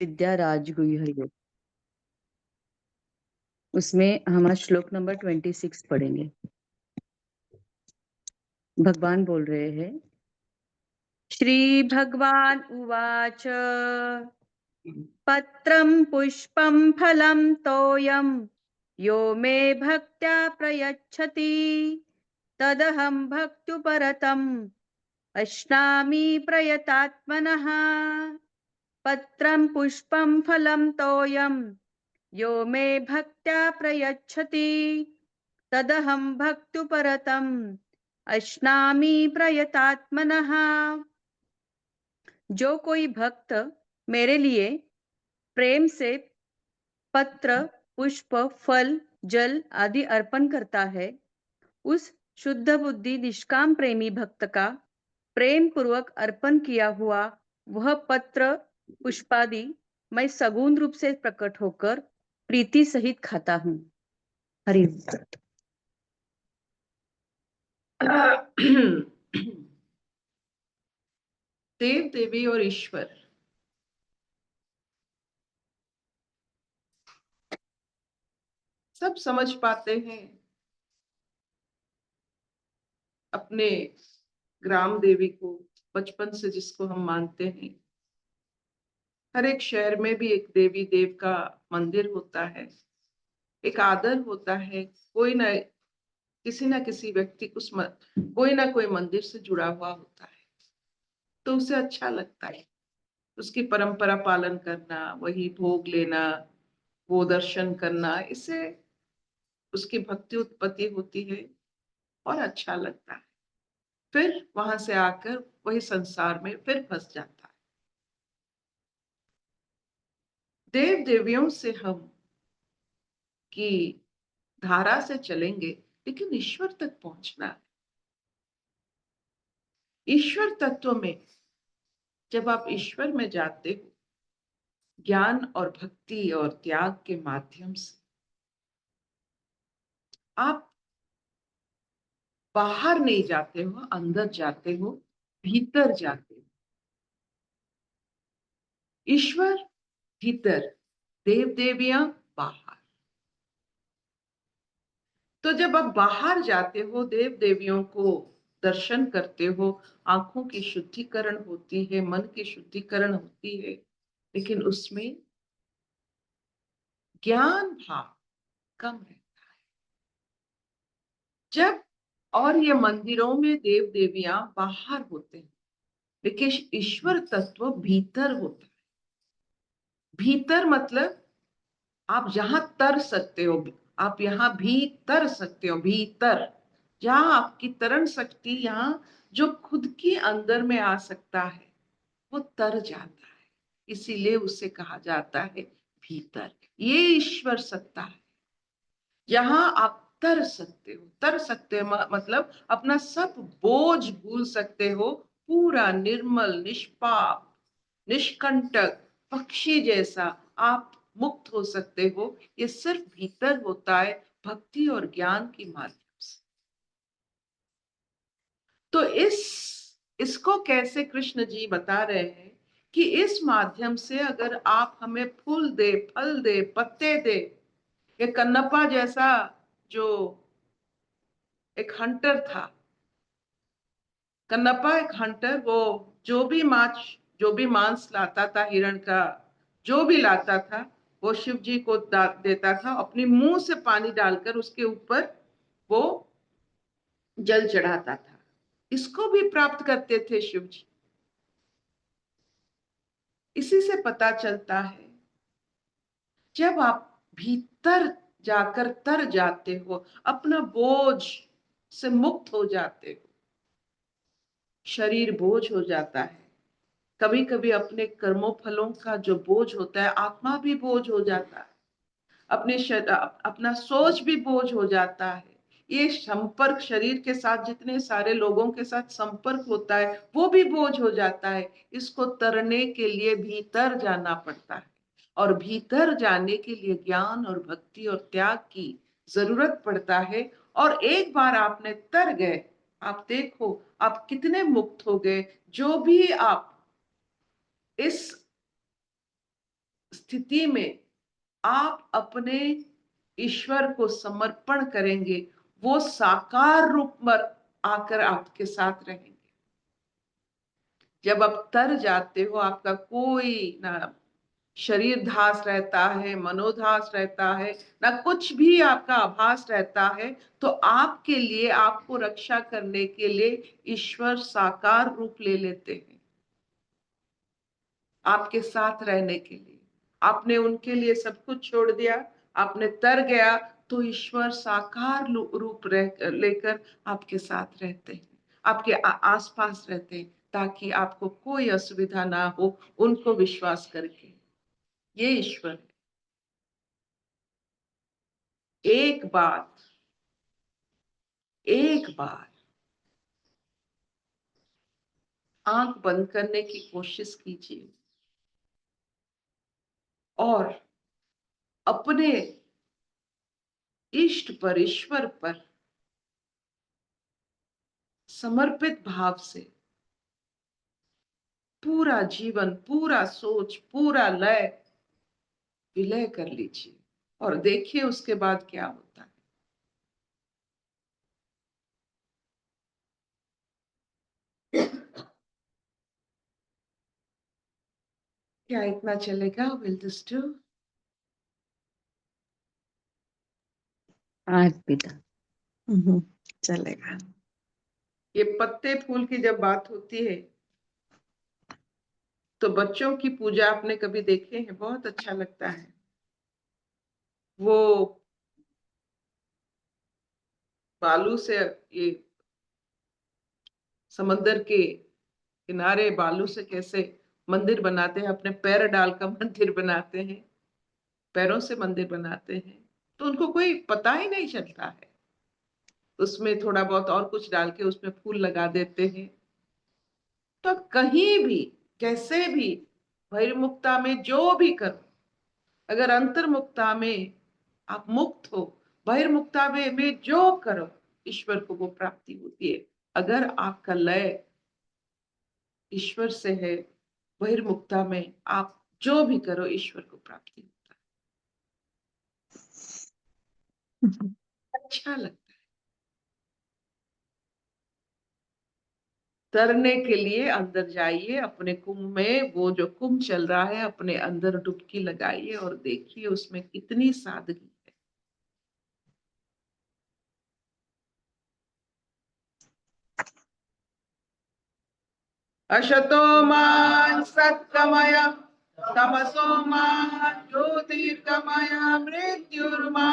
विद्या राजगुह्य योग, उसमें हम आज श्लोक नंबर 26 पढ़ेंगे। भगवान बोल रहे हैं, श्री भगवान उवाच पत्रं पुष्पं फलं तोयं यो मे भक्त्या प्रयच्छति तदहं भक्त्युपरतम् अश्नामि प्रयतात्मनः। पत्रं पुष्पं फलं तोयं यो मे भक्त्या प्रयच्छति तदहं भक्त्युपरतम् अश्नामि प्रयतात्मनः। जो कोई भक्त मेरे लिए प्रेम से पत्र, पुष्प, फल, जल आदि अर्पण करता है, उस शुद्ध बुद्धि निष्काम प्रेमी भक्त का प्रेम पूर्वक अर्पण किया हुआ वह पत्र पुष्पादि मैं सगुण रूप से प्रकट होकर प्रीति सहित खाता हूँ। हरि देव देवी और ईश्वर सब समझ पाते हैं अपने ग्राम देवी को, बचपन से जिसको हम मानते हैं। हर एक शहर में भी एक देवी देव का मंदिर होता है, एक आदर होता है। कोई ना किसी ना किसी व्यक्ति कोई ना कोई मंदिर से जुड़ा हुआ होता है, तो उसे अच्छा लगता है उसकी परंपरा पालन करना, वही भोग लेना, वो दर्शन करना, इससे उसकी भक्ति उत्पत्ति होती है और अच्छा लगता है। फिर वहां से आकर वही संसार में फिर फंस जाता है। देव देवियों से हम की धारा से चलेंगे, लेकिन ईश्वर तक पहुंचना है। ईश्वर तत्व में जब आप ईश्वर में जाते हो, ज्ञान और भक्ति और त्याग के माध्यम से आप बाहर नहीं जाते हो, अंदर जाते हो, भीतर जाते हो। ईश्वर भीतर, देव देवियां बाहर। तो जब आप बाहर जाते हो, देव देवियों को दर्शन करते हो, आंखों की शुद्धिकरण होती है, मन की शुद्धिकरण होती है, लेकिन उसमें ज्ञान भाव कम रहता है। जब और ये मंदिरों में देव देवियां बाहर होते हैं, लेकिन ईश्वर तत्व भीतर होता है। भीतर मतलब आप जहां तर सकते हो, आप यहाँ भी तर सकते हो। भीतर जहां आपकी तरण शक्ति, यहाँ जो खुद के अंदर में आ सकता है, वो तर जाता है। इसीलिए उसे कहा जाता है भीतर। ये ईश्वर सत्ता है जहां आप तर सकते हो। तर सकते हो मतलब अपना सब बोझ भूल सकते हो, पूरा निर्मल, निष्पाप, निष्कंटक पक्षी जैसा आप मुक्त हो सकते हो। ये सिर्फ भीतर होता है, भक्ति और ज्ञान के माध्यम से। तो इसको कैसे कृष्ण जी बता रहे हैं कि इस माध्यम से अगर आप हमें फूल दे, फल दे, पत्ते दे, ये कन्नप्पा जैसा जो एक हंटर था, कन्नप्पा एक हंटर, वो जो भी मांस लाता था, हिरण का जो भी लाता था, वो शिव जी को देता था। अपने मुंह से पानी डालकर उसके ऊपर वो जल चढ़ाता था। इसको भी प्राप्त करते थे शिव जी। इसी से पता चलता है जब आप भीतर जाकर तर जाते हो, अपना बोझ से मुक्त हो जाते हो, शरीर बोझ हो जाता है। कभी कभी अपने कर्मों फलों का जो बोझ होता है, आत्मा भी बोझ हो जाता है, अपना सोच भी बोझ हो जाता है। ये संपर्क, शरीर के साथ जितने सारे लोगों के साथ संपर्क होता है, वो भी बोझ हो जाता है। इसको तरने के लिए भीतर जाना पड़ता है, और भीतर जाने के लिए ज्ञान और भक्ति और त्याग की जरूरत पड़ता है। और एक बार आपने तर गए, आप देखो आप कितने मुक्त हो गए। जो भी आप इस स्थिति में आप अपने ईश्वर को समर्पण करेंगे, वो साकार रूप में आकर आपके साथ रहेंगे। जब आप तर जाते हो, आपका कोई ना शरीर धास रहता है, मनोधास रहता है, ना कुछ भी आपका आभास रहता है, तो आपके लिए, आपको रक्षा करने के लिए ईश्वर साकार रूप ले लेते हैं आपके साथ रहने के लिए। आपने उनके लिए सब कुछ छोड़ दिया, आपने तर गया, तो ईश्वर साकार रूप लेकर आपके साथ रहते हैं, आपके आसपास रहते हैं, ताकि आपको कोई असुविधा ना हो, उनको विश्वास करके। ये ईश्वर है। एक बार आंख बंद करने की कोशिश कीजिए और अपने इष्ट पर, ईश्वर पर समर्पित भाव से पूरा जीवन, पूरा सोच, पूरा लय विलय कर लीजिए और देखिए उसके बाद क्या होता है। क्या इतना चलेगा? Will this do? आज पिता चलेगा। ये पत्ते फूल की जब बात होती है तो बच्चों की पूजा आपने कभी देखे हैं? बहुत अच्छा लगता है। वो बालू से, ये समंदर के किनारे बालू से कैसे मंदिर बनाते हैं, अपने पैर डालकर मंदिर बनाते हैं, पैरों से मंदिर बनाते हैं, तो उनको कोई पता ही नहीं चलता है। उसमें थोड़ा बहुत और कुछ डाल के उसमें फूल लगा देते हैं। तो कहीं भी, कैसे भी, बहिर्मुखता में जो भी करो, अगर अंतर्मुखता में आप मुक्त हो, बहिर्मुखता में जो करो, ईश्वर को वो प्राप्ति होती है। अगर आपका लय ईश्वर से है, बहिर्मुखता में आप जो भी करो, ईश्वर को प्राप्ति होता है। अच्छा लगता है। तरने के लिए अंदर जाइए, अपने कुंभ में, वो जो कुंभ चल रहा है, अपने अंदर डुबकी लगाइए और देखिए उसमें कितनी सादगी है। अशतो मा सत्कमय, तमसो मा ज्योतिर्गमय, मृत्युर्मा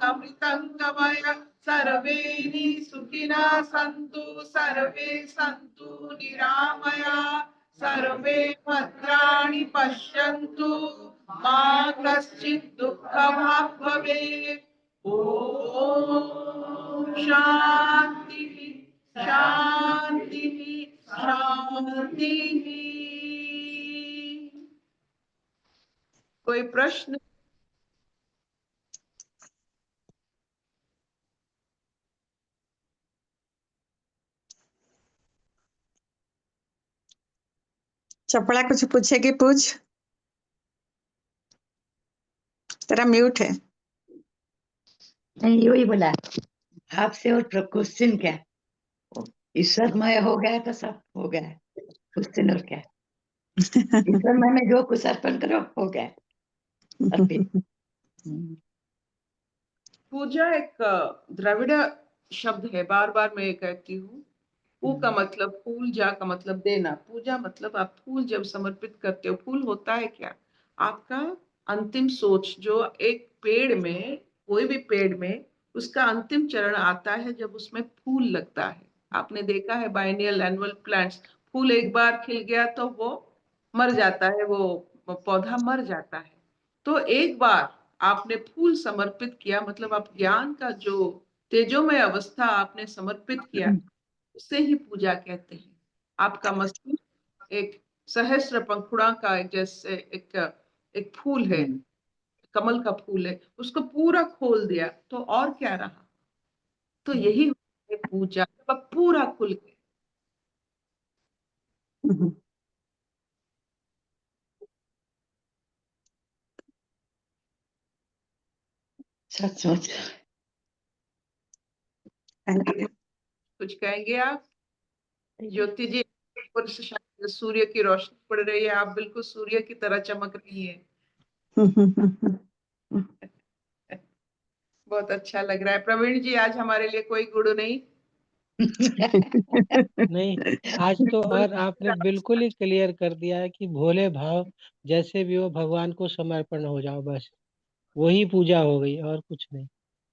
अमृतंगमय। सर्वे सुखिनः सन्तु, सर्वे सन्तु निरामया, सर्वे भद्राणि पश्यन्तु, मा कश्चित् दुःखभाग् भवेत्। ओम शांति शांति शांति। कोई प्रश्न? चपड़ा कुछ पूछेगी? पूछ, तेरा म्यूट है। नहीं, वही बोला आपसे। और क्वेश्चन क्या? ईश्वरमय हो गया तो सब हो गया। क्वेश्चन और क्या? ईश्वरमय में जो कुछ अर्पण करो हो गया अर्पित। पूजा एक द्रविड़ शब्द है, बार बार मैं ये कहती हूँ। पू का मतलब फूल, जा का मतलब देना। पूजा मतलब आप फूल जब समर्पित करते हो, फूल होता है क्या? आपका अंतिम सोच। जो एक पेड़ में, कोई भी पेड़ में, उसका अंतिम चरण आता है जब उसमें फूल लगता है। आपने देखा है बाइनियल एनुअल प्लांट्स, फूल एक बार खिल गया तो वो मर जाता है, वो पौधा मर जाता है। तो एक बार आपने फूल समर्पित किया, मतलब आप ज्ञान का जो तेजोमय अवस्था आपने समर्पित किया, उसे ही पूजा कहते हैं। आपका मस्तिष्क एक सहस्र पंखुड़ा का जैसे एक एक फूल है, कमल का फूल है, उसको पूरा खोल दिया तो और क्या रहा? तो यही होती है पूजा, जब आप पूरा खुल गए। सचमुच Thank you. कुछ कहेंगे आप? ज्योति जी, ऊपर से शायद सूर्य की रोशनी पड़ रही है, आप बिल्कुल सूर्य की तरह चमक रही है। बहुत अच्छा लग रहा है। प्रवीण जी, आज हमारे लिए कोई गुरु नहीं। नहीं, आज तो और आपने बिल्कुल ही क्लियर कर दिया है कि भोले भाव जैसे भी हो भगवान को समर्पण हो जाओ, बस वही पूजा हो गई और कुछ नहीं।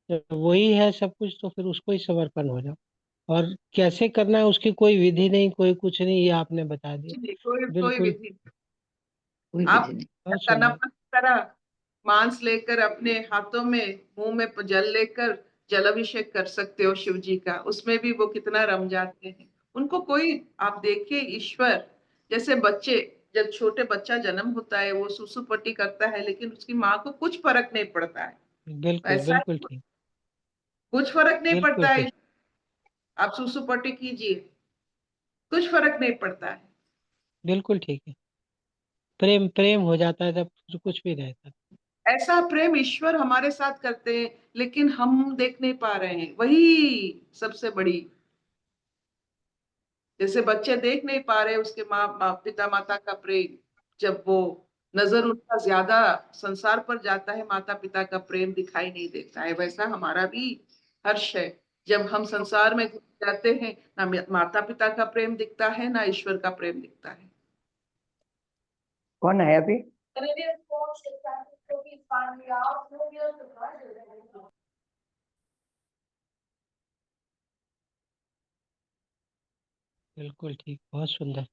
जब वही है सब कुछ तो फिर उसको ही समर्पण हो जाओ। और कैसे करना है उसकी कोई विधि नहीं, कोई कुछ नहीं, ये आपने बता दिया। कोई कोई बिल्कुल, विधि नहीं। कोई आप विधि नहीं। बहुत सुंदर। कनप की तरह मांस लेकर अपने हाथों में, मुंह में जल लेकर जल अभिषेक कर सकते हो शिव जी का, उसमें भी वो कितना रम जाते हैं। उनको कोई, आप देखिए ईश्वर, जैसे बच्चे, जब छोटे बच्चा जन्म होता है वो सुसु पट्टी करता है, लेकिन उसकी माँ को कुछ फर्क नहीं पड़ता है। बिल्कुल ऐसा बिल्कुल ही ठीक। कुछ फर्क नहीं बिल्कुल पड़ता है। ठीक। आप सुसु पट्टी कीजिए, कुछ फर्क नहीं पड़ता है। बिल्कुल ठीक है। प्रेम प्रेम हो जाता है, तब फिर कुछ भी रहता है। ऐसा प्रेम ईश्वर हमारे साथ करते हैं, लेकिन हम देख नहीं पा रहे हैं। वही सबसे बड़ी, जैसे बच्चे देख नहीं पा रहे उसके पिता माता का प्रेम, जब वो नजर उनका ज्यादा संसार पर जाता है, माता पिता का प्रेम दिखाई नहीं देता है। वैसा हमारा भी हर्ष है, जब हम संसार में घुस जाते हैं, ना माता पिता का प्रेम दिखता है, ना ईश्वर का प्रेम दिखता है। कौन है अभी? बिल्कुल ठीक, बहुत सुंदर।